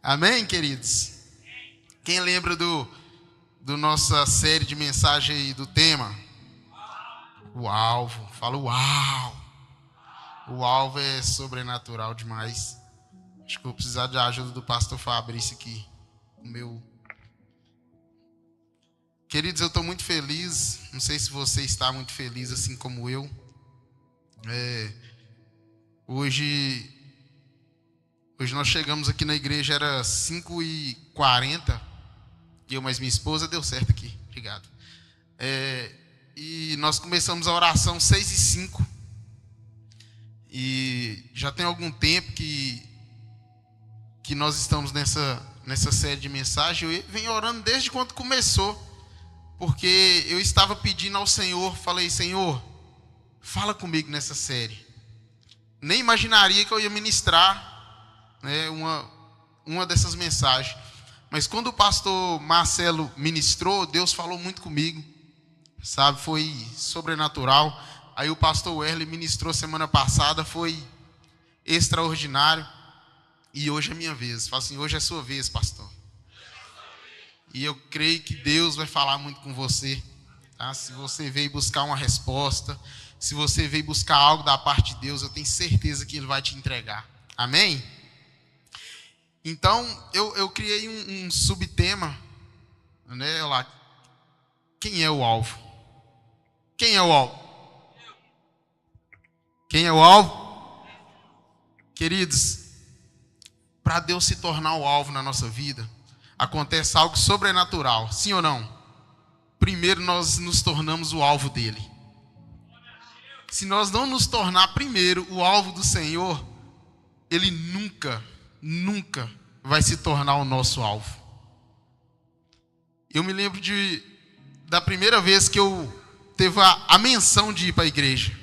Amém, queridos? Quem lembra do nossa série de mensagem aí, do tema? O alvo. Fala uau. O alvo é sobrenatural demais. Acho que eu vou precisar de ajuda do pastor Fabrício aqui. Queridos, eu estou muito feliz. Não sei se você está muito feliz assim como eu. Hoje nós chegamos aqui na igreja, era 5h40. Eu mais minha esposa, deu certo aqui. Obrigado. E nós começamos a oração 6h05. E já tem algum tempo que nós estamos nessa série de mensagens. Eu venho orando desde quando começou. Porque eu estava pedindo ao Senhor, falei: Senhor, fala comigo nessa série. Nem imaginaria que eu ia ministrar, né, uma dessas mensagens. Mas quando o pastor Marcelo ministrou, Deus falou muito comigo, sabe? Foi sobrenatural. Aí o pastor Werley ministrou semana passada, foi extraordinário. E hoje é minha vez. Fala assim: hoje é sua vez, pastor. E eu creio que Deus vai falar muito com você, tá? Se você veio buscar uma resposta, se você veio buscar algo da parte de Deus, eu tenho certeza que Ele vai te entregar. Amém? Então, eu criei um subtema, né? Lá. Quem é o alvo? Quem é o alvo? Quem é o alvo? Queridos, para Deus se tornar o alvo na nossa vida, acontece algo sobrenatural, sim ou não? Primeiro nós nos tornamos o alvo dele. Se nós não nos tornar primeiro o alvo do Senhor, ele nunca vai se tornar o nosso alvo. Eu me lembro da primeira vez que eu teve a menção de ir para a igreja.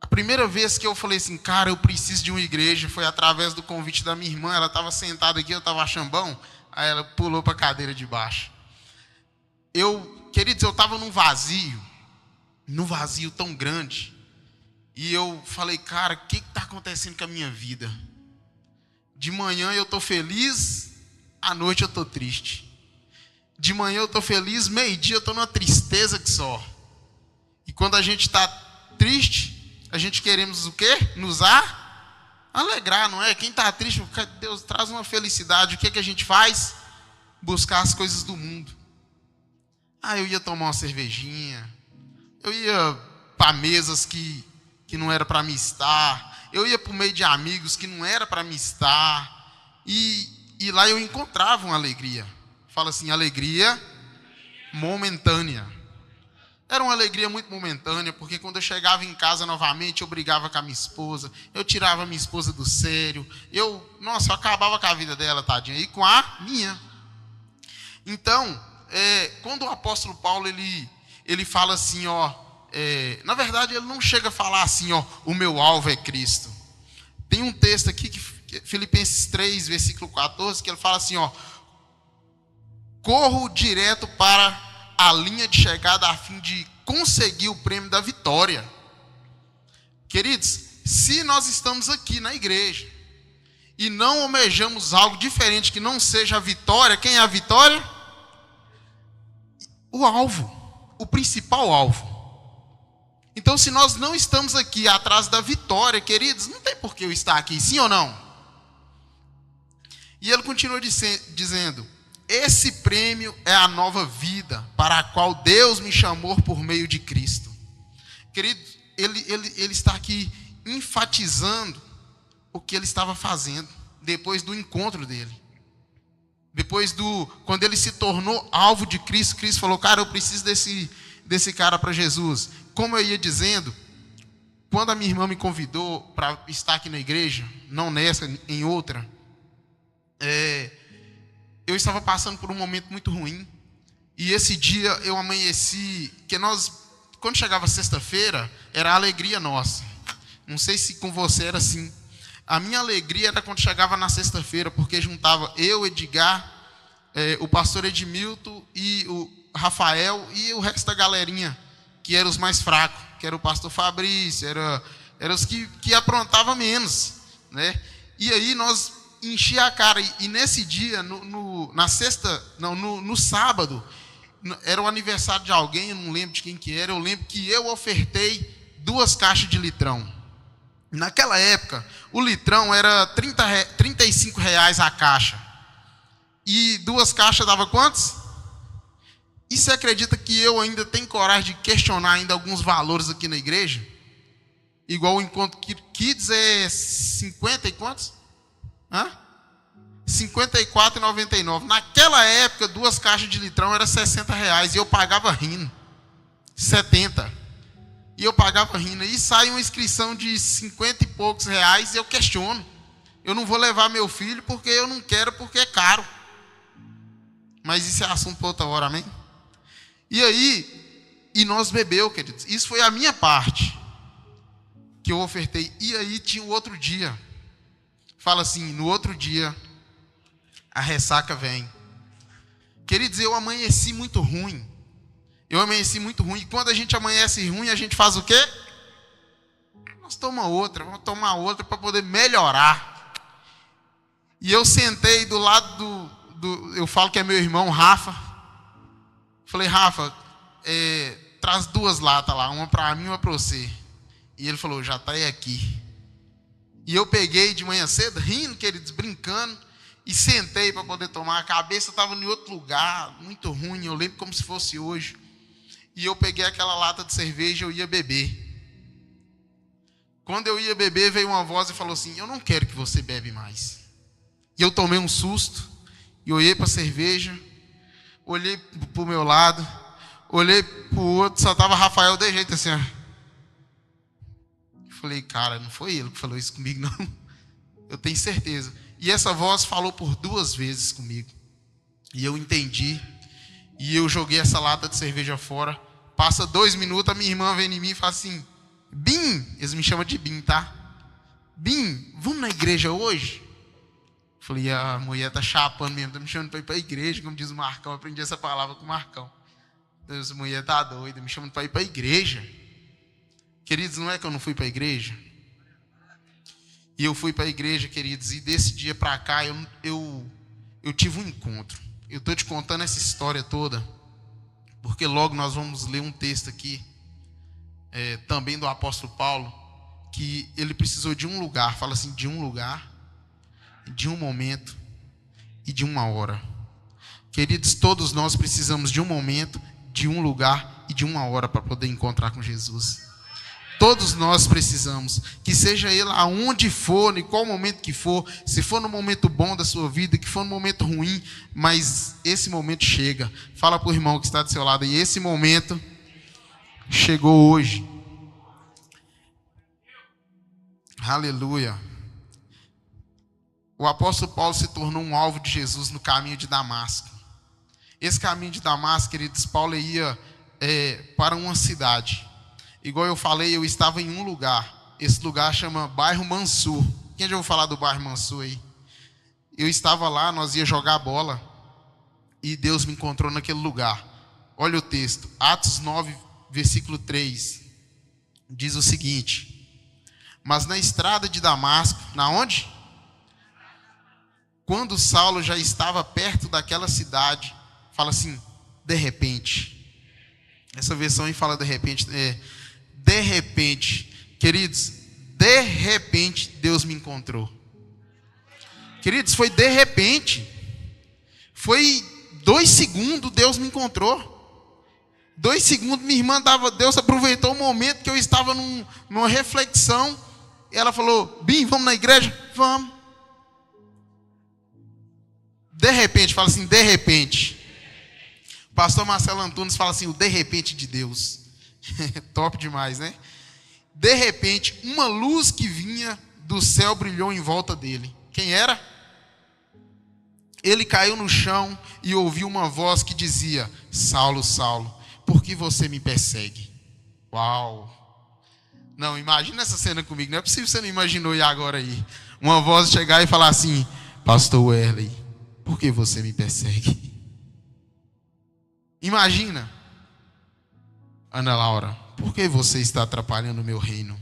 A primeira vez que eu falei assim: cara, eu preciso de uma igreja, foi através do convite da minha irmã. Ela estava sentada aqui, eu estava chambão, aí ela pulou para a cadeira de baixo. Queridos, eu estava num vazio tão grande, e eu falei: cara, o que está acontecendo com a minha vida? De manhã eu estou feliz, à noite eu estou triste. De manhã eu estou feliz, meio-dia eu estou numa tristeza que só. E quando a gente está triste, a gente queremos o quê? Nos alegrar, não é? Quem está triste, Deus traz uma felicidade. O que a gente faz? Buscar as coisas do mundo. Eu ia tomar uma cervejinha. Eu ia para mesas que não era para me estar. Eu ia para o meio de amigos que não era para me estar. E lá eu encontrava uma alegria. Fala assim: alegria momentânea. Era uma alegria muito momentânea, porque quando eu chegava em casa novamente, eu brigava com a minha esposa, eu tirava a minha esposa do sério, eu acabava com a vida dela, tadinha, e com a minha. Então, quando o apóstolo Paulo, ele fala assim, na verdade ele não chega a falar assim, o meu alvo é Cristo. Tem um texto aqui, Filipenses 3, versículo 14, que ele fala assim, corro direto para a linha de chegada a fim de conseguir o prêmio da vitória. Queridos, se nós estamos aqui na igreja e não almejamos algo diferente que não seja a vitória, quem é a vitória? O alvo, o principal alvo. Então, se nós não estamos aqui atrás da vitória, queridos, não tem por que eu estar aqui, sim ou não? E ele continua dizendo: esse prêmio é a nova vida para a qual Deus me chamou por meio de Cristo. Querido, ele está aqui enfatizando o que ele estava fazendo depois do encontro dele. Quando ele se tornou alvo de Cristo, Cristo falou: cara, eu preciso desse cara para Jesus. Como eu ia dizendo, quando a minha irmã me convidou para estar aqui na igreja, não nessa, em outra, eu estava passando por um momento muito ruim. E esse dia eu amanheci, quando chegava sexta-feira, era a alegria nossa. Não sei se com você era assim. A minha alegria era quando chegava na sexta-feira, porque juntava eu, Edgar, o pastor Edmilton e o Rafael e o resto da galerinha, que eram os mais fracos, que era o pastor Fabrício, era os que aprontavam menos, né? E aí nós enchi a cara. E nesse dia, na sexta, não, no sábado, era o aniversário de alguém, eu não lembro de quem que era. Eu lembro que eu ofertei 2 caixas de litrão. Naquela época, o litrão era R$ 35 a caixa. E 2 caixas dava quantos? E você acredita que eu ainda tenho coragem de questionar ainda alguns valores aqui na igreja? Igual o Encontro Kids é 50 e quantos? R$ 54,99. Naquela época, 2 caixas de litrão era R$ 60 e eu pagava rindo. 70. E eu pagava rindo. E sai uma inscrição de 50 e poucos reais e eu questiono. Eu não vou levar meu filho porque eu não quero, porque é caro. Mas isso é assunto para outra hora, amém? E aí, nós bebeu, queridos. Isso foi a minha parte que eu ofertei. E aí tinha o outro dia. Fala assim, no outro dia, a ressaca vem. Queridos, eu amanheci muito ruim. E quando a gente amanhece ruim, a gente faz o quê? Nós vamos tomar outra para poder melhorar. E eu sentei do lado eu falo que é meu irmão, Rafa. Falei, Rafa, traz 2 latas lá, uma para mim e uma para você. E ele falou, já está aí aqui. E eu peguei de manhã cedo, rindo, queridos, brincando, e sentei para poder tomar. A cabeça estava em outro lugar, muito ruim, eu lembro como se fosse hoje. E eu peguei aquela lata de cerveja, eu ia beber. Quando eu ia beber, veio uma voz e falou assim, eu não quero que você bebe mais. E eu tomei um susto, e olhei para a cerveja, olhei para o meu lado, olhei para o outro, só estava Rafael de jeito assim, ó. Falei, cara, não foi ele que falou isso comigo, não. Eu tenho certeza. E essa voz falou por 2 vezes comigo. E eu entendi. E eu joguei essa lata de cerveja fora. Passa 2 minutos, a minha irmã vem em mim e fala assim, Bim, eles me chamam de Bim, tá? Bim, vamos na igreja hoje? Falei, a mulher tá chapando mesmo, tá me chamando para ir para a igreja, como diz o Marcão. Eu aprendi essa palavra com o Marcão. Essa mulher tá doida, me chamando para ir para a igreja. Queridos, não é que eu não fui para a igreja? E eu fui para a igreja, queridos, e desse dia para cá eu tive um encontro. Eu estou te contando essa história toda, porque logo nós vamos ler um texto aqui, também do apóstolo Paulo, que ele precisou de um lugar, fala assim, de um lugar, de um momento e de uma hora. Queridos, todos nós precisamos de um momento, de um lugar e de uma hora para poder encontrar com Jesus. Todos nós precisamos, que seja ele aonde for, em qual momento que for, se for no momento bom da sua vida, que for no momento ruim, mas esse momento chega. Fala para o irmão que está do seu lado, e esse momento chegou hoje. Aleluia. O apóstolo Paulo se tornou um alvo de Jesus no caminho de Damasco. Esse caminho de Damasco, queridos, Paulo ia para uma cidade. Igual eu falei, eu estava em um lugar. Esse lugar chama Bairro Mansur. Quem já ouviu falar do Bairro Mansur aí? Eu estava lá, nós ia jogar bola. E Deus me encontrou naquele lugar. Olha o texto. Atos 9, versículo 3. Diz o seguinte. Mas na estrada de Damasco, na onde? Quando Saulo já estava perto daquela cidade, fala assim, de repente. Essa versão aí fala de repente, de repente, queridos, de repente Deus me encontrou. Queridos, foi de repente. Foi 2 segundos Deus me encontrou. 2 segundos minha irmã dava, Deus aproveitou o momento que eu estava numa reflexão. E ela falou, Bim, vamos na igreja? Vamos. De repente, fala assim, de repente. Pastor Marcelo Antunes fala assim, o de repente de Deus. Top demais, né? De repente, uma luz que vinha do céu brilhou em volta dele. Quem era? Ele caiu no chão e ouviu uma voz que dizia, Saulo, Saulo, por que você me persegue? Uau! Não, imagina essa cena comigo. Não é possível que você não imaginou e agora aí. Uma voz chegar e falar assim, Pastor Werley, por que você me persegue? Imagina. Ana Laura, por que você está atrapalhando o meu reino?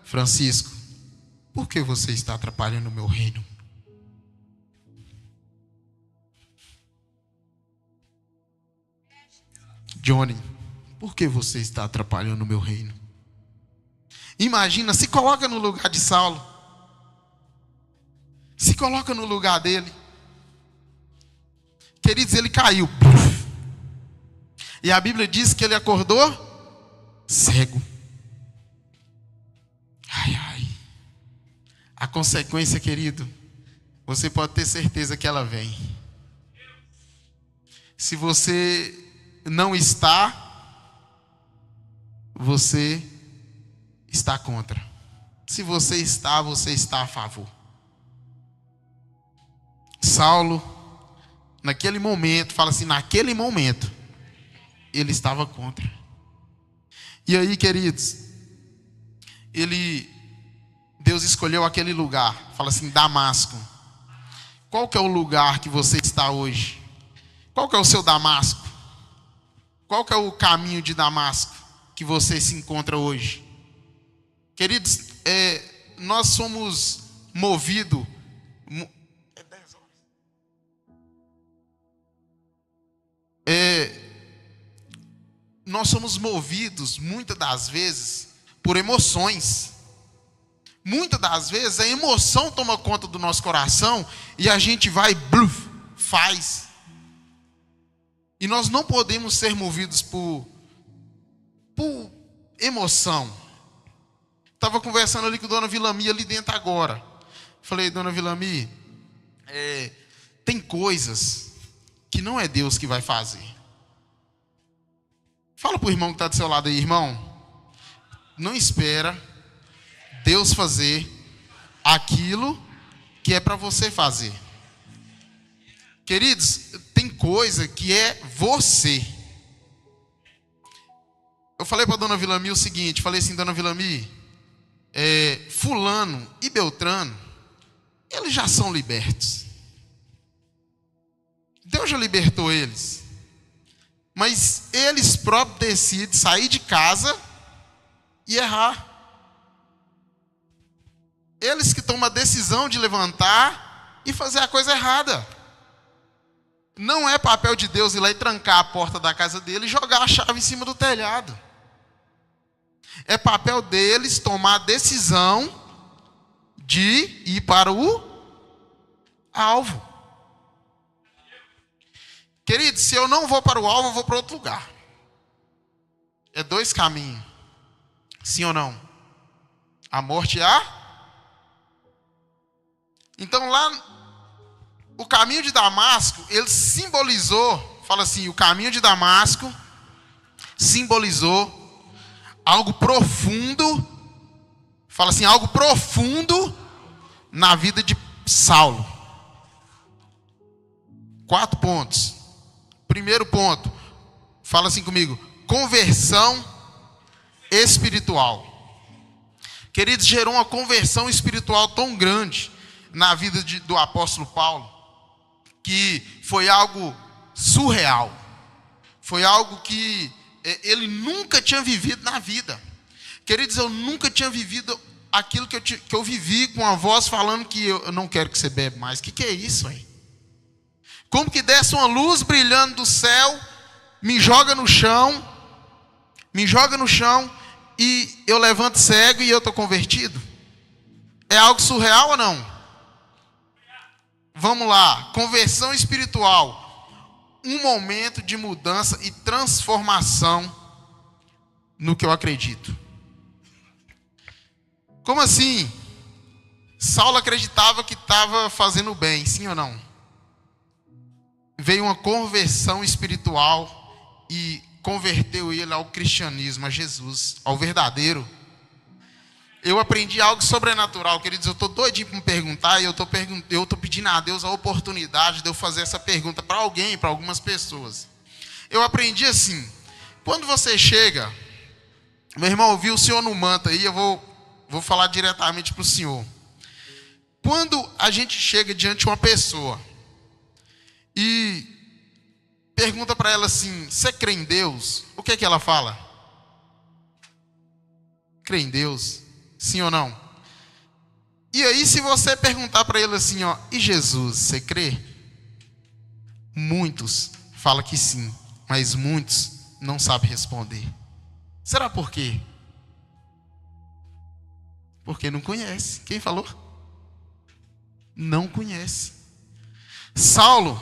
Francisco, por que você está atrapalhando o meu reino? Johnny, por que você está atrapalhando o meu reino? Imagina, se coloca no lugar de Saulo. Se coloca no lugar dele. Queridos, ele caiu. E a Bíblia diz que ele acordou cego. Ai, ai. A consequência, querido, você pode ter certeza que ela vem. Se você não está, você está contra. Se você está a favor. Saulo, naquele momento, fala assim, naquele momento, ele estava contra. E aí, queridos, Deus escolheu aquele lugar, fala assim, Damasco. Qual que é o lugar que você está hoje? Qual que é o seu Damasco? Qual que é o caminho de Damasco que você se encontra hoje? Queridos, nós somos movidos. Nós somos movidos, muitas das vezes, por emoções. Muitas das vezes a emoção toma conta do nosso coração e a gente vai, faz. E nós não podemos ser movidos por emoção. Estava conversando ali com a dona Vilami ali dentro agora. Falei, dona Vilami, tem coisas que não é Deus que vai fazer. Fala para o irmão que está do seu lado aí, irmão. Não espera Deus fazer aquilo que é para você fazer. Queridos, tem coisa que é você. Eu falei para a dona Vilami o seguinte, falei assim, dona Vilami, fulano e Beltrano, eles já são libertos. Deus já libertou eles. Mas eles próprios decidem sair de casa e errar. Eles que tomam a decisão de levantar e fazer a coisa errada. Não é papel de Deus ir lá e trancar a porta da casa dele e jogar a chave em cima do telhado. É papel deles tomar a decisão de ir para o alvo. Querido, se eu não vou para o alvo, eu vou para outro lugar. É dois caminhos. Sim ou não? A morte e a... Então lá, o caminho de Damasco, ele simbolizou, fala assim, o caminho de Damasco simbolizou algo profundo, fala assim, algo profundo na vida de Saulo. 4 pontos. Primeiro ponto, fala assim comigo, conversão espiritual. Queridos, gerou uma conversão espiritual tão grande na vida do apóstolo Paulo, que foi algo surreal. Foi algo que ele nunca tinha vivido na vida. Queridos, eu nunca tinha vivido aquilo que eu vivi, com a voz falando que eu não quero que você bebe mais. O que é isso, aí? Como que desce uma luz brilhando do céu, me joga no chão, e eu levanto cego e eu estou convertido? É algo surreal ou não? Vamos lá, conversão espiritual. Um momento de mudança e transformação no que eu acredito. Como assim? Saulo acreditava que estava fazendo bem, sim ou não? Veio uma conversão espiritual e converteu ele ao cristianismo, a Jesus, ao verdadeiro. Eu aprendi algo sobrenatural, queridos. Eu estou doidinho para me perguntar e eu estou pedindo a Deus a oportunidade de eu fazer essa pergunta para alguém, para algumas pessoas. Eu aprendi assim, quando você chega, meu irmão, eu vi o senhor no manto aí, eu vou falar diretamente para o senhor. Quando a gente chega diante de uma pessoa e pergunta para ela assim, você crê em Deus? O que é que ela fala? Crê em Deus? Sim ou não? E aí, se você perguntar para ele assim, ó, e Jesus, você crê? Muitos falam que sim, mas muitos não sabem responder. Será por quê? Porque não conhece. Quem falou? Não conhece. Saulo,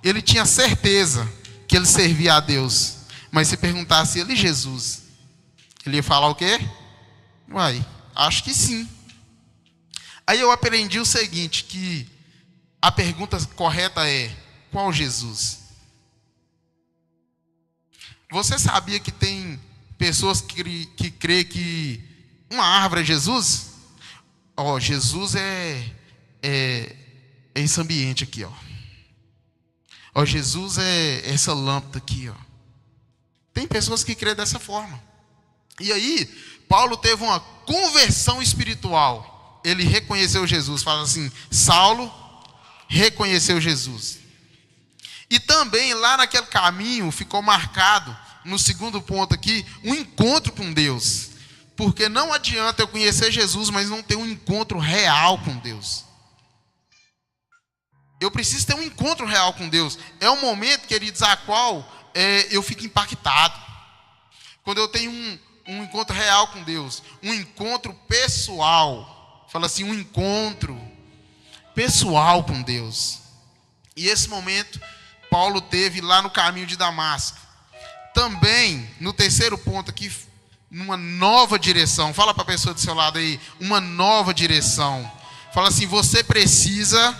ele tinha certeza que ele servia a Deus. Mas se perguntasse ele, Jesus, ele ia falar o quê? Uai, acho que sim. Aí eu aprendi o seguinte, que a pergunta correta é: qual Jesus? Você sabia que tem pessoas que crê que uma árvore é Jesus? Ó, Jesus é esse ambiente aqui, ó. Ó, Jesus é essa lâmpada aqui, ó. Tem pessoas que crê dessa forma. E aí, Paulo teve uma conversão espiritual. Ele reconheceu Jesus. Fala assim, Saulo reconheceu Jesus. E também lá naquele caminho ficou marcado, no segundo ponto aqui, um encontro com Deus. Porque não adianta eu conhecer Jesus, mas não ter um encontro real com Deus. Eu preciso ter um encontro real com Deus. É um momento, queridos, a qual eu fico impactado. Quando eu tenho um encontro real com Deus. Um encontro pessoal. Fala assim, um encontro pessoal com Deus. E esse momento, Paulo teve lá no caminho de Damasco. Também, no terceiro ponto aqui, numa nova direção. Fala para a pessoa do seu lado aí, uma nova direção. Fala assim, você precisa,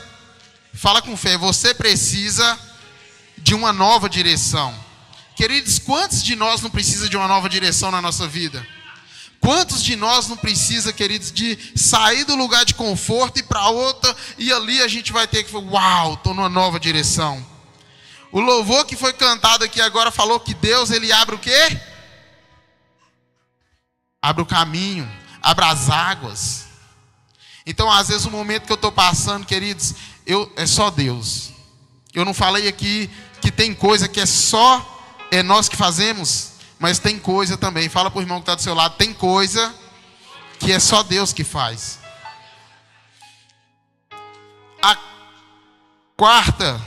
fala com fé, você precisa de uma nova direção. Queridos, quantos de nós não precisa de uma nova direção na nossa vida? Quantos de nós não precisa, queridos, de sair do lugar de conforto e ir para outra, e ali a gente vai ter que falar, uau, estou numa nova direção. O louvor que foi cantado aqui agora falou que Deus, ele abre o quê? Abre o caminho, abre as águas. Então, às vezes, o momento que eu estou passando, queridos, é só Deus. Eu não falei aqui que tem coisa que é nós que fazemos, mas tem coisa também. Fala para o irmão que está do seu lado, tem coisa que é só Deus que faz. A quarta,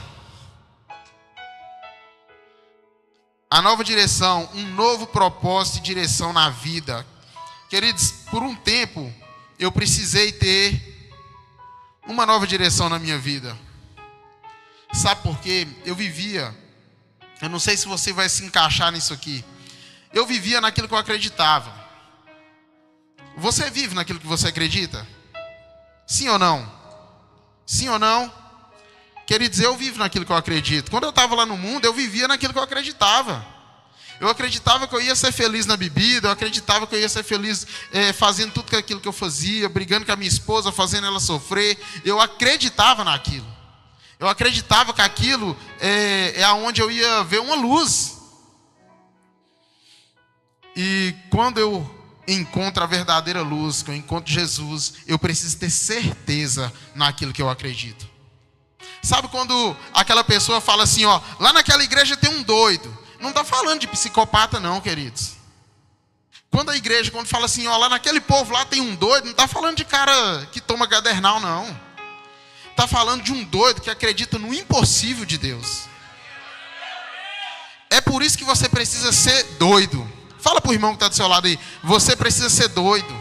a nova direção, um novo propósito e direção na vida. Queridos, por um tempo, eu precisei ter uma nova direção na minha vida. Sabe por quê? Eu não sei se você vai se encaixar nisso aqui. Eu vivia naquilo que eu acreditava. Você vive naquilo que você acredita? Sim ou não? Sim ou não? Queridos, eu vivo naquilo que eu acredito. Quando eu estava lá no mundo, eu vivia naquilo que eu acreditava. Eu acreditava que eu ia ser feliz na bebida, eu acreditava que eu ia ser feliz fazendo tudo aquilo que eu fazia, brigando com a minha esposa, fazendo ela sofrer. Eu acreditava naquilo. Eu acreditava que aquilo é aonde eu ia ver uma luz. E quando eu encontro a verdadeira luz, que eu encontro Jesus, eu preciso ter certeza naquilo que eu acredito. Sabe quando aquela pessoa fala assim, ó, lá naquela igreja tem um doido. Não está falando de psicopata não, queridos. Quando fala assim, ó, lá naquele povo lá tem um doido, não está falando de cara que toma gadernal não. Está falando de um doido que acredita no impossível de Deus. É por isso que você precisa ser doido. Fala para o irmão que está do seu lado aí. Você precisa ser doido.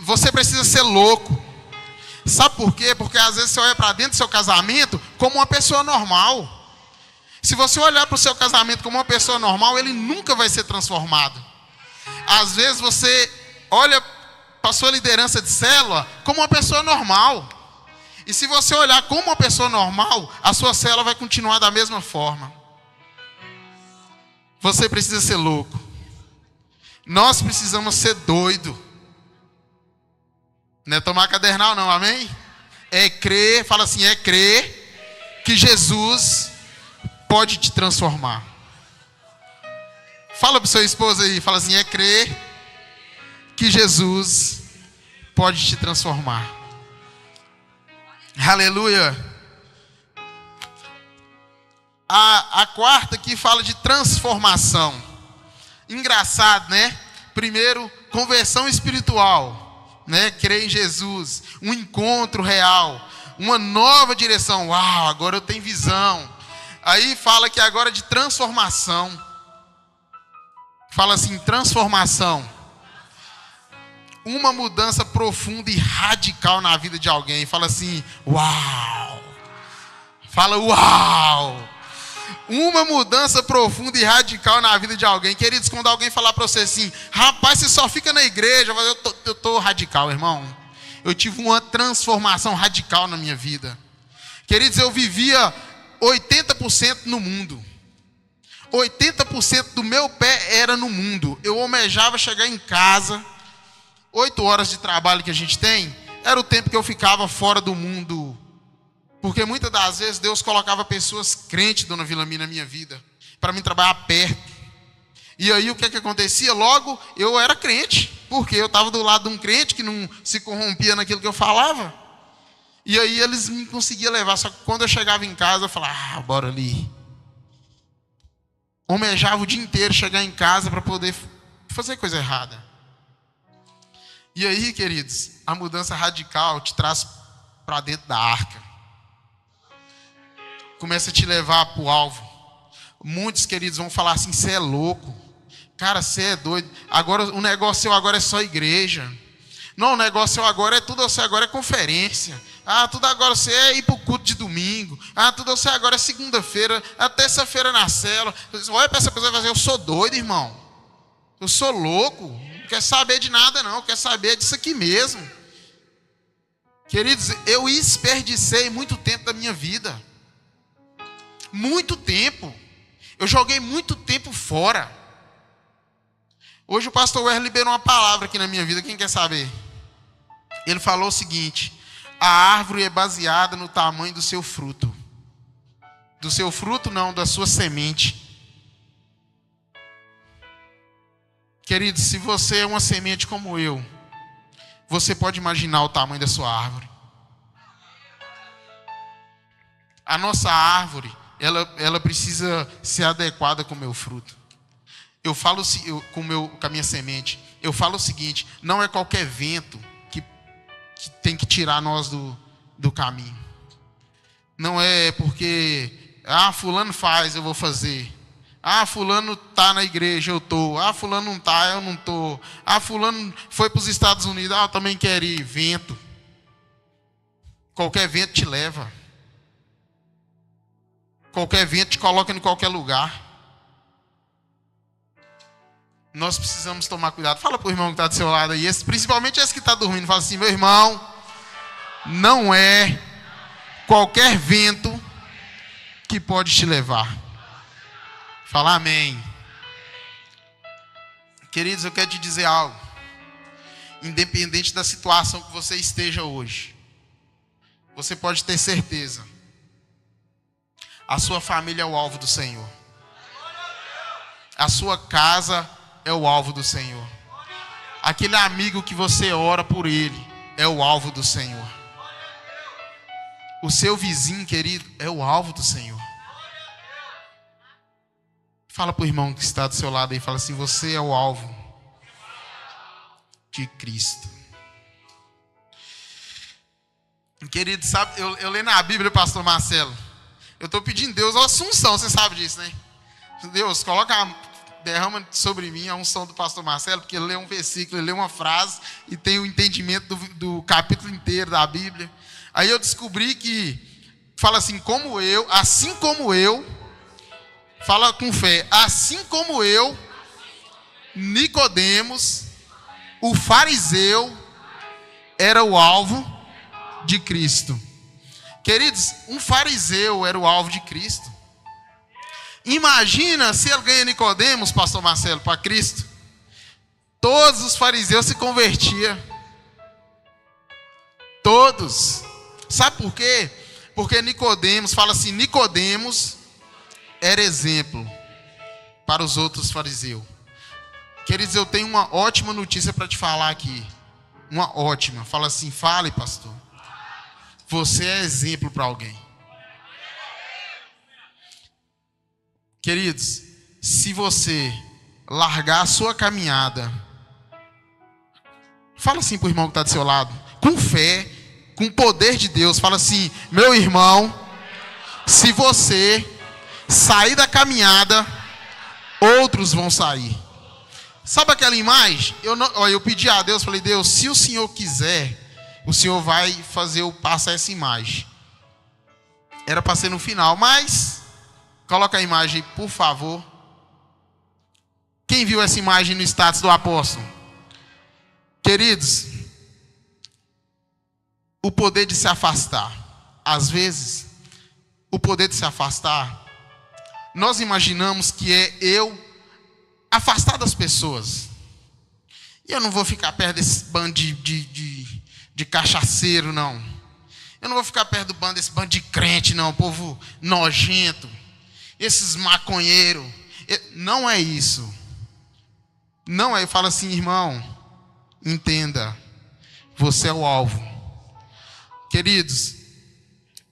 Você precisa ser louco. Sabe por quê? Porque às vezes você olha para dentro do seu casamento como uma pessoa normal. Se você olhar para o seu casamento como uma pessoa normal, ele nunca vai ser transformado. Às vezes você olha para a sua liderança de célula como uma pessoa normal. E se você olhar como uma pessoa normal, a sua célula vai continuar da mesma forma. Você precisa ser louco. Nós precisamos ser doido. Não é tomar cadernal não, amém? É crer, fala assim, é crer que Jesus pode te transformar. Fala para o seu esposo aí, fala assim, é crer que Jesus pode te transformar. Aleluia. A quarta aqui fala de transformação. Engraçado, né? Primeiro, conversão espiritual. né? Crer em Jesus, um encontro real, uma nova direção. Uau, agora eu tenho visão. Aí fala que agora é de transformação. Fala assim, transformação. Uma mudança profunda e radical na vida de alguém. Fala assim, uau. Fala, uau. Uma mudança profunda e radical na vida de alguém. Queridos, quando alguém falar para você assim, rapaz, você só fica na igreja. Eu tô radical, irmão. Eu tive uma transformação radical na minha vida. Queridos, eu vivia 80% no mundo. 80% do meu pé era no mundo. Eu almejava chegar em casa. 8 horas de trabalho que a gente tem, era o tempo que eu ficava fora do mundo. Porque muitas das vezes Deus colocava pessoas crentes, dona Vilami, na minha vida, para mim trabalhar perto. E aí o que acontecia? Logo eu era crente, porque eu estava do lado de um crente que não se corrompia naquilo que eu falava. E aí eles me conseguiam levar, só que quando eu chegava em casa eu falava, bora ali. Almejava o dia inteiro chegar em casa para poder fazer coisa errada. E aí, queridos, a mudança radical te traz para dentro da arca. Começa a te levar para o alvo. Muitos, queridos, vão falar assim, você é louco. Cara, você é doido. Agora, o negócio seu agora é só igreja. Não, o negócio seu agora é tudo, você agora é conferência. Tudo agora você é ir para o culto de domingo. Tudo você agora é segunda-feira, terça-feira na célula. Olha para essa pessoa e vai dizer, eu sou doido, irmão. Eu sou louco. Não quer saber de nada, não. Quer saber disso aqui mesmo. Queridos, eu desperdicei muito tempo da minha vida. Muito tempo. Eu joguei muito tempo fora. Hoje o pastor Wesley liberou uma palavra aqui na minha vida. Quem quer saber? Ele falou o seguinte: a árvore é baseada no tamanho do seu fruto. Do seu fruto não, da sua semente. Querido, se você é uma semente como eu, você pode imaginar o tamanho da sua árvore. A nossa árvore, ela precisa ser adequada com o meu fruto. Eu falo com a minha semente. Eu falo o seguinte: não é qualquer vento que tem que tirar nós do caminho. Não é porque fulano faz, eu vou fazer. Fulano está na igreja, eu estou. Fulano não está, eu não estou. Fulano foi para os Estados Unidos, eu também quero ir. Vento. Qualquer vento te leva. Qualquer vento te coloca em qualquer lugar. Nós precisamos tomar cuidado. Fala para o irmão que está do seu lado aí, principalmente esse que está dormindo. Fala assim, meu irmão, não é qualquer vento que pode te levar. Fala amém. Queridos, eu quero te dizer algo. Independente da situação que você esteja hoje, você pode ter certeza. A sua família é o alvo do Senhor. A sua casa é o alvo do Senhor. Aquele amigo que você ora por ele é o alvo do Senhor. O seu vizinho, querido, é o alvo do Senhor. Fala para o irmão que está do seu lado aí, fala assim, você é o alvo de Cristo. Querido, sabe, eu leio na Bíblia, pastor Marcelo, eu estou pedindo a Deus a unção, você sabe disso, né? Deus, derrama sobre mim a unção do pastor Marcelo, porque ele lê um versículo, ele lê uma frase e tem o entendimento do capítulo inteiro da Bíblia. Aí eu descobri que fala assim, assim como eu, fala com fé, assim como eu, Nicodemos, o fariseu, era o alvo de Cristo. Queridos, um fariseu era o alvo de Cristo. Imagina se ele ganha Nicodemos, pastor Marcelo, para Cristo. Todos os fariseus se convertiam. Todos. Sabe por quê? Porque Nicodemos, fala assim, Nicodemos era exemplo para os outros fariseus. Queridos, eu tenho uma ótima notícia para te falar aqui. Uma ótima. Fala assim, fale, pastor. Você é exemplo para alguém. Queridos, se você largar a sua caminhada, Fala assim para o irmão que está do seu lado, com fé, com o poder de Deus. Fala assim: meu irmão, se você sair da caminhada, outros vão sair. Sabe aquela imagem? Eu pedi a Deus, falei: Deus, se o Senhor quiser, o Senhor vai fazer eu passar essa imagem. Era para ser no final, mas coloca a imagem, por favor. Quem viu essa imagem no status do apóstolo? Queridos, o poder de se afastar. Às vezes, o poder de se afastar, nós imaginamos que é eu afastar das pessoas. E eu não vou ficar perto desse bando de cachaceiro, não. Eu não vou ficar perto do bando desse bando de crente, não. Povo nojento. Esses maconheiros. Não é isso. Não é. Eu falo assim: irmão, entenda. Você é o alvo. Queridos,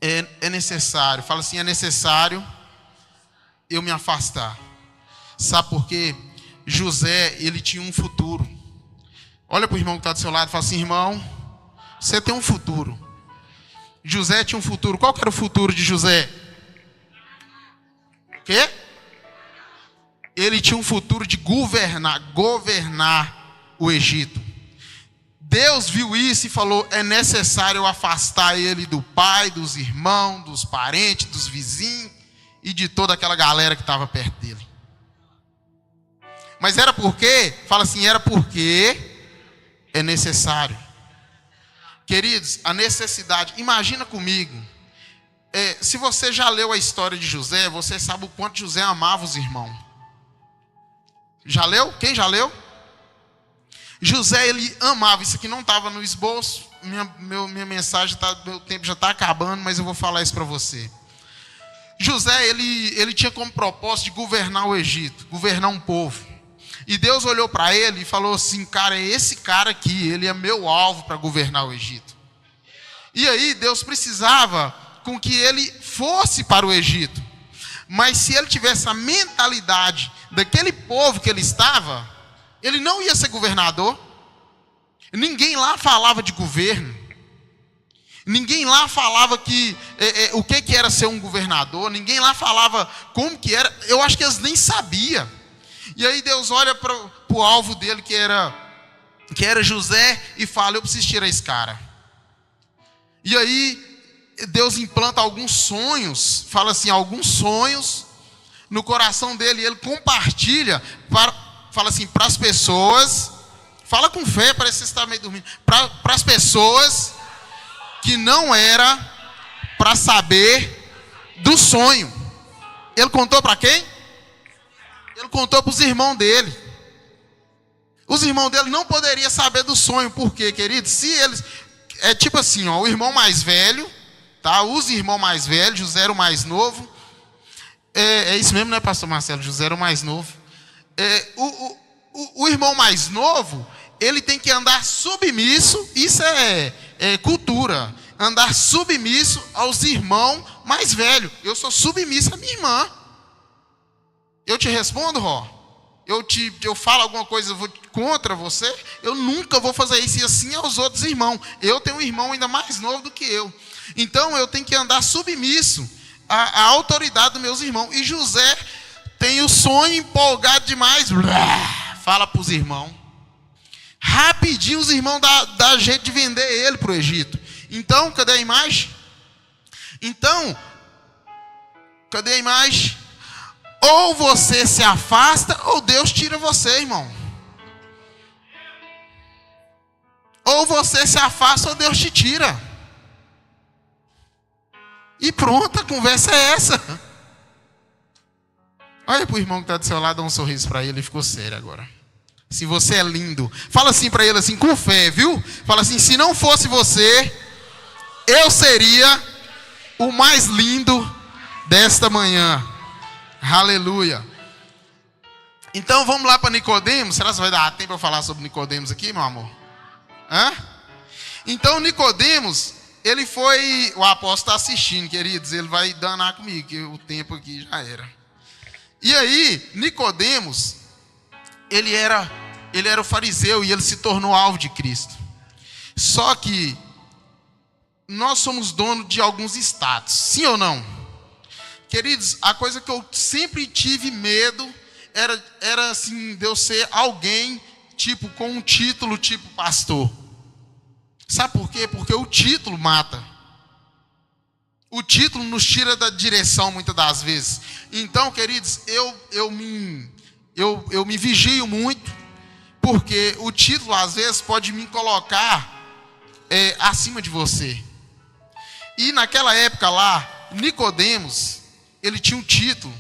é necessário. Fala assim: é necessário eu me afastar. Sabe por quê? José, ele tinha um futuro. Olha para o irmão que está do seu lado e fala assim: irmão, você tem um futuro. José tinha um futuro. Qual que era o futuro de José? O quê? Ele tinha um futuro de governar o Egito. Deus viu isso e falou: é necessário eu afastar ele do pai, dos irmãos, dos parentes, dos vizinhos e de toda aquela galera que estava perto dele. Mas era porque, fala assim, era porque é necessário. Queridos, a necessidade, imagina comigo, se você já leu a história de José, você sabe o quanto José amava os irmãos. Já leu? Quem já leu? José, ele amava, isso aqui não estava no esboço, minha mensagem, meu tempo já está acabando, mas eu vou falar isso para você. José, ele tinha como propósito de governar o Egito, governar um povo. E Deus olhou para ele e falou assim: cara, esse cara aqui, ele é meu alvo para governar o Egito. E aí Deus precisava com que ele fosse para o Egito. Mas se ele tivesse a mentalidade daquele povo que ele estava, ele não ia ser governador. Ninguém lá falava de governo. Ninguém lá falava o que era ser um governador. Ninguém lá falava como que era. Eu acho que eles nem sabiam. E aí Deus olha para o alvo dele, que era José, e fala: eu preciso tirar esse cara. E aí Deus implanta alguns sonhos, fala assim, alguns sonhos no coração dele, e ele compartilha, fala assim, para as pessoas, fala com fé, parece que você está meio dormindo, para as pessoas que não era para saber do sonho. Ele contou para quem? Ele contou para os irmãos dele. Os irmãos dele não poderiam saber do sonho. Por quê, querido? Se eles... É tipo assim, ó, o irmão mais velho, tá? Os irmãos mais velhos, José era o mais novo. É isso mesmo, né, pastor Marcelo? José era o mais novo. O irmão mais novo, ele tem que andar submisso. Isso é cultura. Andar submisso aos irmãos mais velhos. Eu sou submisso à minha irmã. Eu te respondo, Ró. Eu falo alguma coisa contra você, eu nunca vou fazer isso. E assim aos outros irmãos. Eu tenho um irmão ainda mais novo do que eu. Então eu tenho que andar submisso à autoridade dos meus irmãos. E José tem o sonho empolgado demais. Fala para os irmãos. Rapidinho os irmãos dá jeito de vender ele para o Egito. Então, cadê a imagem? Cadê a imagem? Ou você se afasta, ou Deus tira você, irmão. Ou você se afasta, ou Deus te tira. E pronto, a conversa é essa. Olha para o irmão que está do seu lado, dá um sorriso para ele, ele ficou sério agora. Se você é lindo, fala assim para ele, assim, com fé, viu? Fala assim: se não fosse você, eu seria o mais lindo desta manhã. Aleluia. Então vamos lá para Nicodemos. Será que vai dar tempo para eu falar sobre Nicodemos aqui, meu amor? Então Nicodemos, ele foi... O apóstolo está assistindo, queridos. Ele vai danar comigo, que o tempo aqui já era. E aí, Nicodemos, ele era ele era o fariseu e ele se tornou alvo de Cristo. Só que nós somos donos de alguns status, sim ou não? Queridos, a coisa que eu sempre tive medo era assim, de eu ser alguém tipo com um título tipo pastor. Sabe por quê? Porque o título mata. O título nos tira da direção muitas das vezes. Então, queridos, eu me vigio muito, porque o título às vezes pode me colocar acima de você. E naquela época lá, Nicodemos, ele tinha um título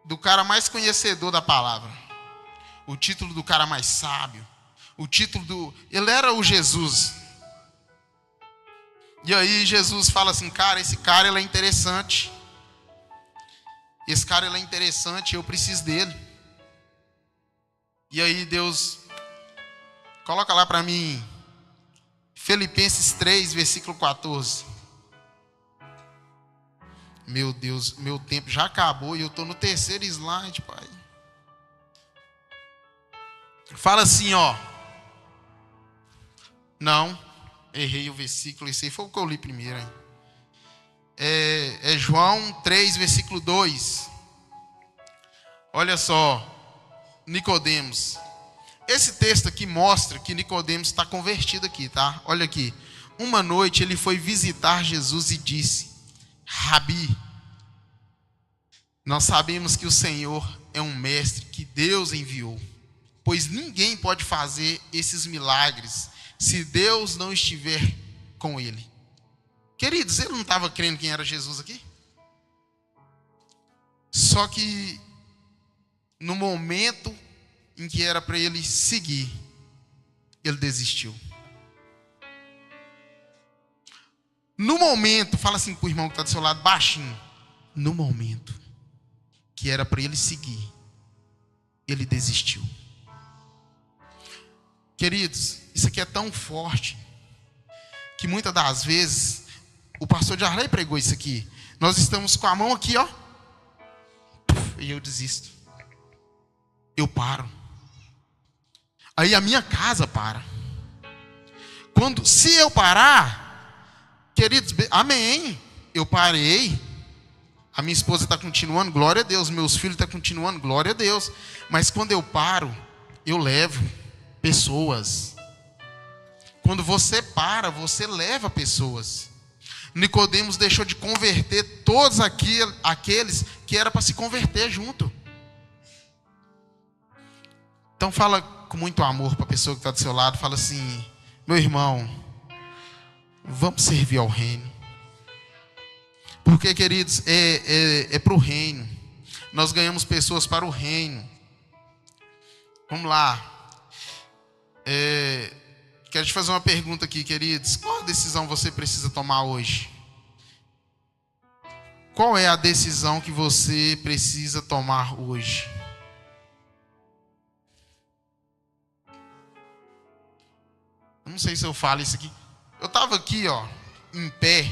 do cara mais conhecedor da palavra, o título do cara mais sábio, o título ele era o Jesus. E aí Jesus fala assim, cara, esse cara ele é interessante. Esse cara ele é interessante, eu preciso dele. E aí Deus coloca lá para mim Filipenses 3, versículo 14. Meu Deus, meu tempo já acabou e eu estou no terceiro slide, pai. Fala assim, ó. Não, errei o versículo, esse aí foi o que eu li primeiro, hein? É João 3, versículo 2. Olha só, Nicodemos. Esse texto aqui mostra que Nicodemos está convertido aqui, tá? Olha aqui. Uma noite ele foi visitar Jesus e disse: Rabi, nós sabemos que o Senhor é um mestre que Deus enviou, pois ninguém pode fazer esses milagres se Deus não estiver com ele. Queridos, ele não estava crendo quem era Jesus aqui? Só que no momento em que era para ele seguir, ele desistiu. No momento, fala assim para o irmão que está do seu lado, baixinho. No momento que era para ele seguir, ele desistiu. Queridos, isso aqui é tão forte que muitas das vezes o pastor de Arley pregou isso aqui. Nós estamos com a mão aqui, ó, e eu desisto. Eu paro. Aí a minha casa para. Se eu parar, queridos, amém, eu parei. A minha esposa está continuando, glória a Deus. Meus filhos estão continuando, glória a Deus. Mas quando eu paro, eu levo pessoas. Quando você para, você leva pessoas. Nicodemos deixou de converter todos aqueles que era para se converter junto. Então fala com muito amor para a pessoa que está do seu lado. Fala assim, meu irmão, vamos servir ao reino. Porque, queridos, é para o reino. Nós ganhamos pessoas para o reino. Vamos lá. Quero te fazer uma pergunta aqui, queridos. Qual decisão você precisa tomar hoje? Qual é a decisão que você precisa tomar hoje? Eu não sei se eu falo isso aqui. Eu estava aqui, ó, em pé.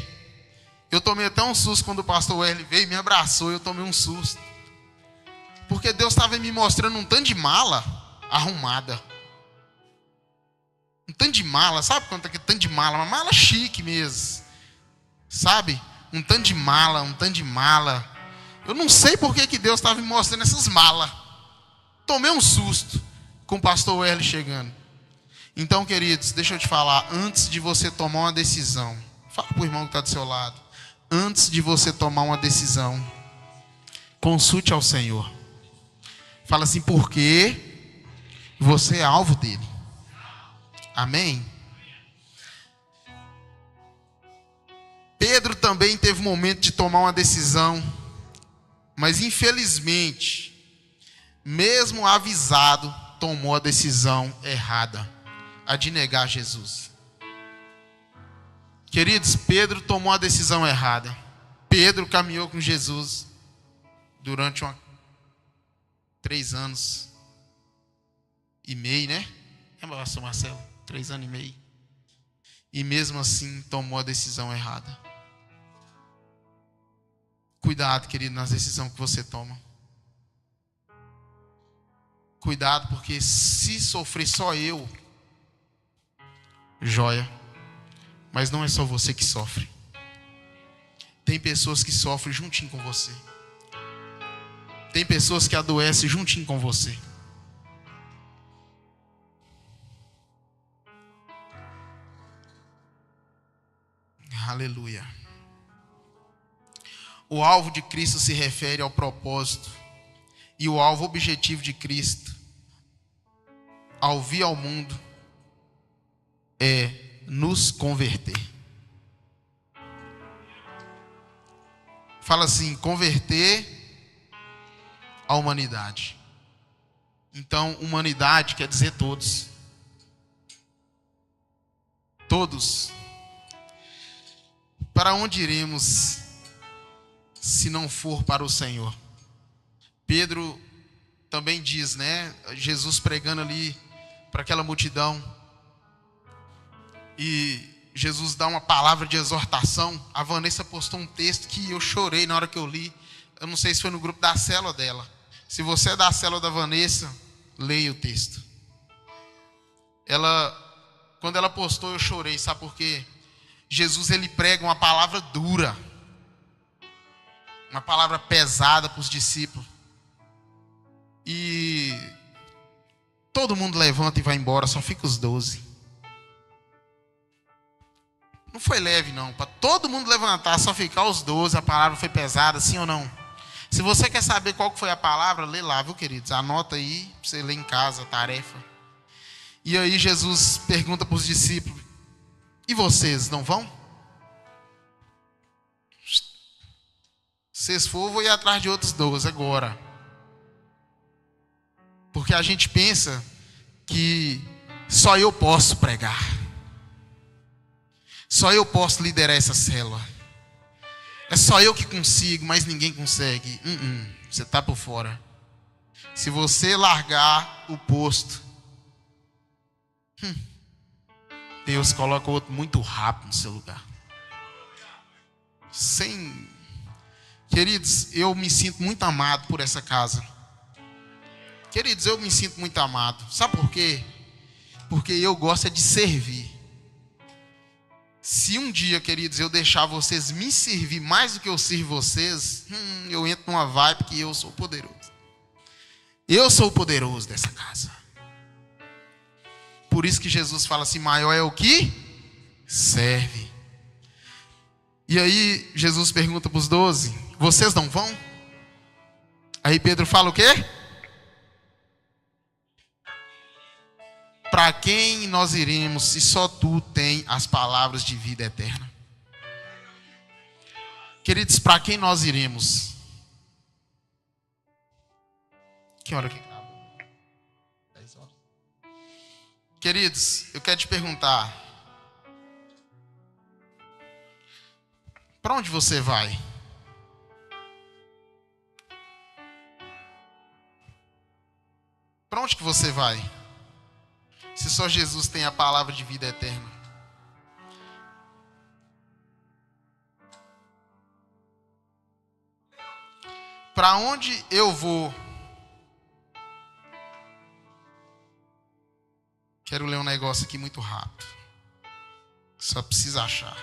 Eu tomei até um susto quando o pastor Wesley veio e me abraçou. Eu tomei um susto. Porque Deus estava me mostrando um tanto de mala arrumada. Um tanto de mala, sabe quanto é que é tanto de mala? Uma mala chique mesmo. Sabe? Um tanto de mala, um tanto de mala. Eu não sei por que Deus estava me mostrando essas malas. Tomei um susto com o pastor Wesley chegando. Então, queridos, deixa eu te falar. Antes de você tomar uma decisão, fala para o irmão que está do seu lado. Antes de você tomar uma decisão, consulte ao Senhor. Fala assim, porque você é alvo dele. Amém? Pedro também teve um momento de tomar uma decisão, mas infelizmente, mesmo avisado, tomou a decisão errada, a de negar Jesus. Queridos, Pedro tomou a decisão errada. Pedro caminhou com Jesus durante 3 anos e meio, né? Pastor Marcelo, 3 anos e meio. E mesmo assim tomou a decisão errada. Cuidado, querido, nas decisões que você toma. Cuidado, porque se sofrer só eu, joia. Mas não é só você que sofre. Tem pessoas que sofrem juntinho com você. Tem pessoas que adoecem juntinho com você. Aleluia. O alvo de Cristo se refere ao propósito. E o alvo objetivo de Cristo, ao vir ao mundo, é nos converter. Fala assim, converter a humanidade. Então, humanidade quer dizer todos. Todos. Para onde iremos se não for para o Senhor? Pedro também diz, né? Jesus pregando ali para aquela multidão. E Jesus dá uma palavra de exortação. A Vanessa postou um texto que eu chorei na hora que eu li. Eu não sei se foi no grupo da célula dela. Se você é da célula da Vanessa, leia o texto. Quando ela postou, eu chorei. Sabe por quê? Jesus, ele prega uma palavra dura. Uma palavra pesada para os discípulos. E todo mundo levanta e vai embora, só fica os 12. Não foi leve não, para todo mundo levantar, só ficar os 12, a palavra foi pesada, sim ou não? Se você quer saber qual foi a palavra, lê lá, viu, queridos? Anota aí, para você ler em casa, tarefa. E aí Jesus pergunta para os discípulos, e vocês não vão? Se vocês for, eu vou ir atrás de outros 12 agora. Porque a gente pensa que só eu posso pregar. Só eu posso liderar essa célula. É só eu que consigo, mas ninguém consegue. Você está por fora. Se você largar o posto, Deus coloca outro muito rápido no seu lugar. Queridos, eu me sinto muito amado por essa casa. Queridos, eu me sinto muito amado. Sabe por quê? Porque eu gosto de servir. Se um dia, queridos, eu deixar vocês me servir mais do que eu sirvo vocês, eu entro numa vibe que eu sou poderoso. Eu sou o poderoso dessa casa. Por isso que Jesus fala assim, maior é o que serve. E aí Jesus pergunta para os 12, vocês não vão? Aí Pedro fala o quê? Para quem nós iremos se só tu tem as palavras de vida eterna? Queridos, para quem nós iremos? Que hora que acaba? 10 horas. Queridos, eu quero te perguntar. Para onde você vai? Para onde que você vai? Se só Jesus tem a palavra de vida eterna. Para onde eu vou? Quero ler um negócio aqui muito rápido. Só precisa achar.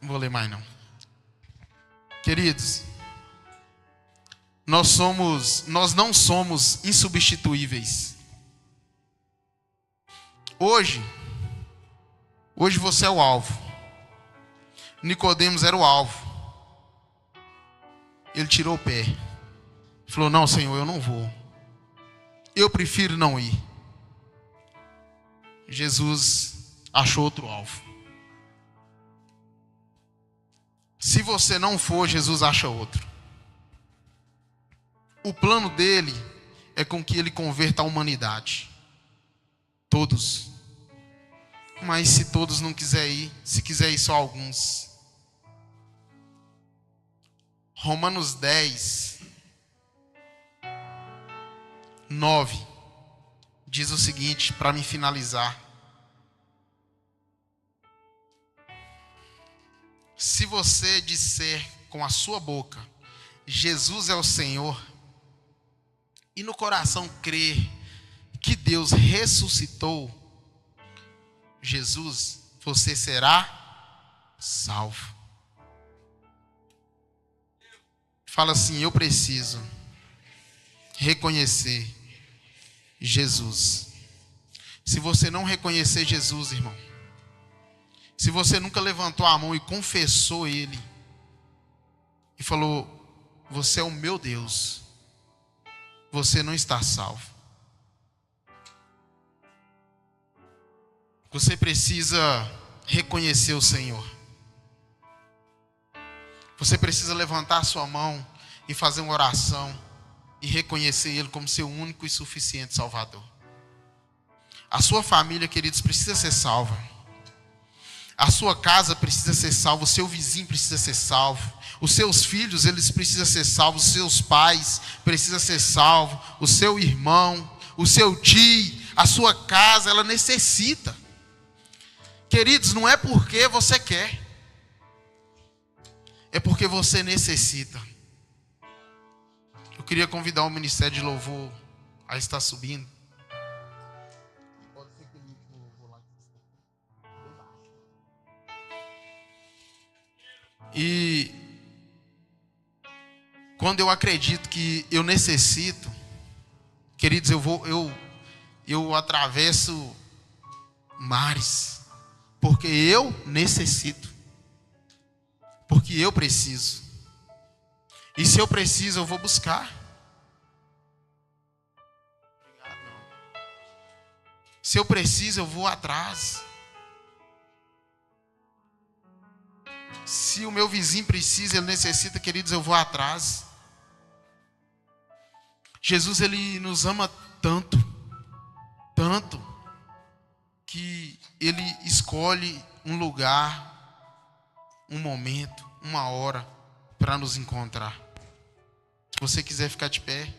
Não vou ler mais não. Queridos, nós não somos insubstituíveis. Hoje você é o alvo. Nicodemos era o alvo. Ele tirou o pé. Falou, não, Senhor, eu não vou. Eu prefiro não ir. Jesus achou outro alvo. Se você não for, Jesus acha outro. O plano dele é com que ele converta a humanidade. Todos. Mas se todos não quiserem ir, se quiser ir só alguns. Romanos 10, 9, diz o seguinte, para me finalizar. Se você disser com a sua boca, Jesus é o Senhor, e no coração crer que Deus ressuscitou Jesus, você será salvo. Fala assim: eu preciso reconhecer Jesus. Se você não reconhecer Jesus, irmão, se você nunca levantou a mão e confessou Ele, e falou: você é o meu Deus, você não está salvo. Você precisa reconhecer o Senhor. Você precisa levantar a sua mão e fazer uma oração e reconhecer Ele como seu único e suficiente Salvador. A sua família, queridos, precisa ser salva. A sua casa precisa ser salva. O seu vizinho precisa ser salvo. Os seus filhos, eles precisam ser salvos. Os seus pais precisam ser salvos. O seu irmão, o seu tio, a sua casa, ela necessita. Queridos, não é porque você quer, é porque você necessita. Eu queria convidar o Ministério de Louvor a estar subindo. E quando eu acredito que eu necessito, queridos, eu atravesso mares, porque eu necessito, porque eu preciso. E se eu preciso, eu vou buscar. Se eu preciso, eu vou atrás. Se o meu vizinho precisa, ele necessita, queridos, eu vou atrás. Jesus, Ele nos ama tanto, tanto, que Ele escolhe um lugar, um momento, uma hora, para nos encontrar. Se você quiser ficar de pé.